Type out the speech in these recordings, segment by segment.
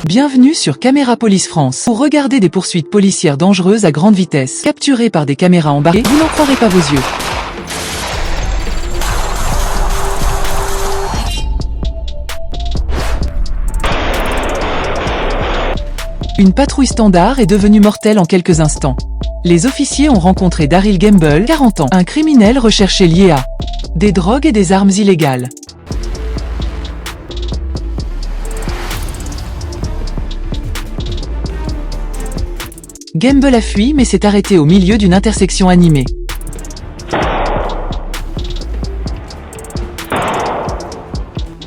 Bienvenue sur Caméra Police France. Pour regarder des poursuites policières dangereuses à grande vitesse, capturées par des caméras embarquées, vous n'en croirez pas vos yeux. Une patrouille standard est devenue mortelle en quelques instants. Les officiers ont rencontré Daryl Gamble, 40 ans, un criminel recherché lié à des drogues et des armes illégales. Gamble a fui mais s'est arrêté au milieu d'une intersection animée.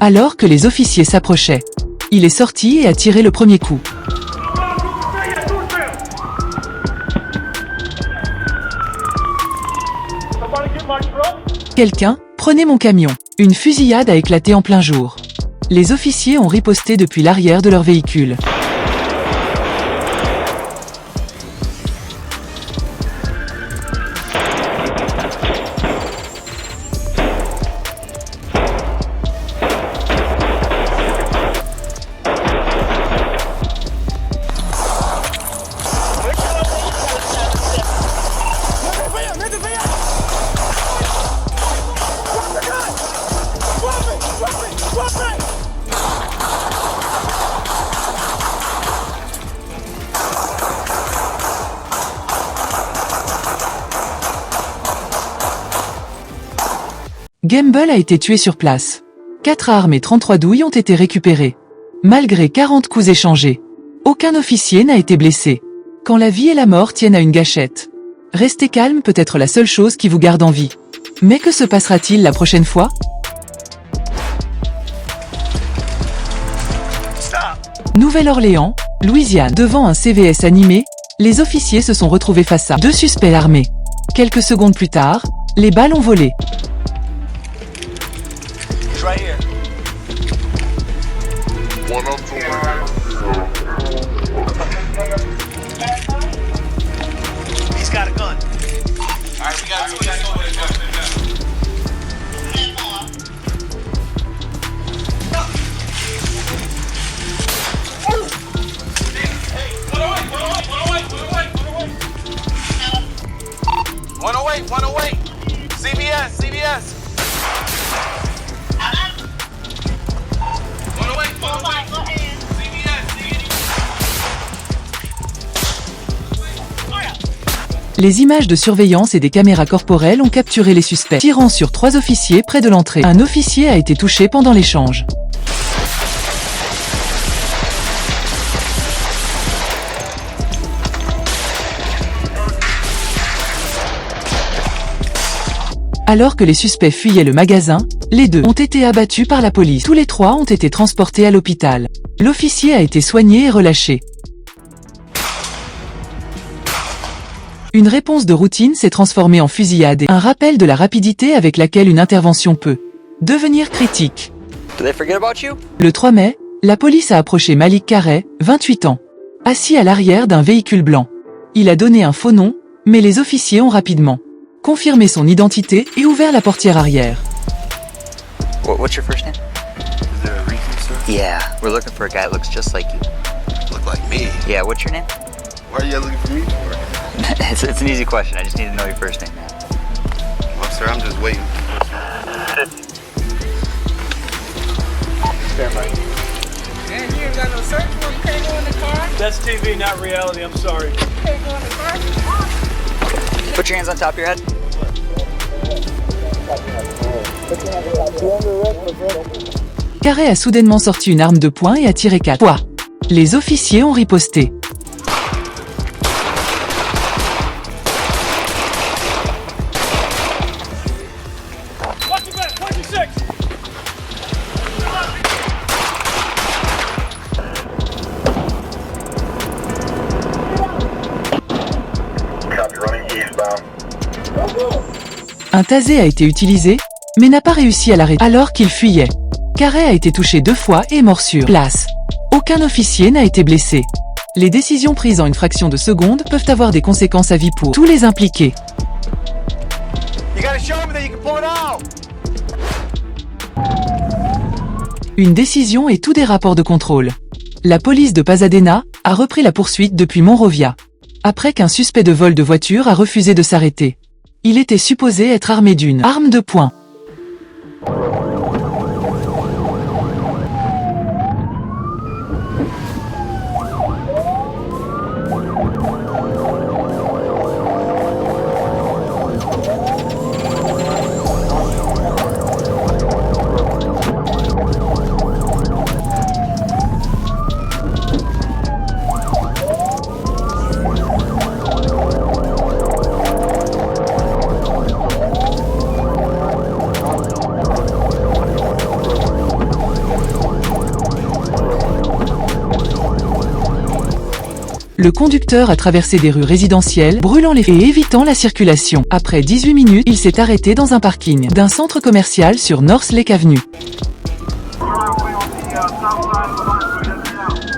Alors que les officiers s'approchaient, il est sorti et a tiré le premier coup. Quelqu'un, prenez mon camion. Une fusillade a éclaté en plein jour. Les officiers ont riposté depuis l'arrière de leur véhicule. Gamble a été tué sur place. 4 armes et 33 douilles ont été récupérées. Malgré 40 coups échangés, aucun officier n'a été blessé. Quand la vie et la mort tiennent à une gâchette, rester calme peut être la seule chose qui vous garde en vie. Mais que se passera-t-il la prochaine fois ? Nouvelle-Orléans, Louisiane. Devant un CVS animé, les officiers se sont retrouvés face à 2 suspects armés. Quelques secondes plus tard, les balles ont volé. Right here. One up to He's got a gun. Alright, we got two guys over the gun. One away. CBS. Les images de surveillance et des caméras corporelles ont capturé les suspects, tirant sur 3 officiers près de l'entrée. Un officier a été touché pendant l'échange. Alors que les suspects fuyaient le magasin, les 2 ont été abattus par la police. Tous les 3 ont été transportés à l'hôpital. L'officier a été soigné et relâché. Une réponse de routine s'est transformée en fusillade et un rappel de la rapidité avec laquelle une intervention peut devenir critique. Le 3 mai, la police a approché Malik Carey, 28 ans, assis à l'arrière d'un véhicule blanc. Il a donné un faux nom, mais les officiers ont rapidement confirmé son identité et ouvert la portière arrière. What's your first name? Is there a reason, sir? Yeah, we're looking for a guy that looks just like you. Look like me. Yeah, what's your name? Why are you looking for me for? It's an easy question. I just need to know your first name, man. Well, sir, I'm just waiting. Stand by. Man, you ain't got no search warrant. You can't go in the car. That's TV, not reality. I'm sorry. You can't go in the car. Put your hands on top of your head. Carey a soudainement sorti une arme de poing et a tiré 4 fois. Les officiers ont riposté. Watch your back, 26. Copy, running eastbound. Un tasé a été utilisé, mais n'a pas réussi à l'arrêter alors qu'il fuyait. Carey a été touché 2 fois et est mort sur place. Aucun officier n'a été blessé. Les décisions prises en une fraction de seconde peuvent avoir des conséquences à vie pour tous les impliqués. Une décision et tous des rapports de contrôle. La police de Pasadena a repris la poursuite depuis Monrovia. Après qu'un suspect de vol de voiture a refusé de s'arrêter. Il était supposé être armé d'une arme de poing. Le conducteur a traversé des rues résidentielles, brûlant les feux et évitant la circulation. Après 18 minutes, il s'est arrêté dans un parking d'un centre commercial sur North Lake Avenue.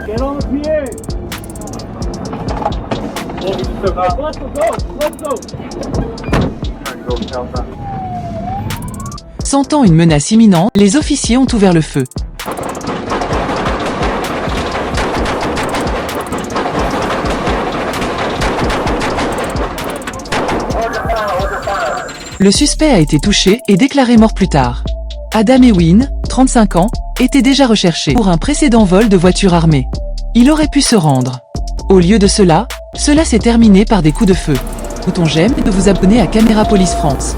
Get on the PA. Let's go. Sentant une menace imminente, les officiers ont ouvert le feu. Le suspect a été touché et déclaré mort plus tard. Adam Ewing, 35 ans, était déjà recherché pour un précédent vol de voiture armée. Il aurait pu se rendre. Au lieu de cela s'est terminé par des coups de feu. Bouton j'aime et de vous abonner à Caméra Police France.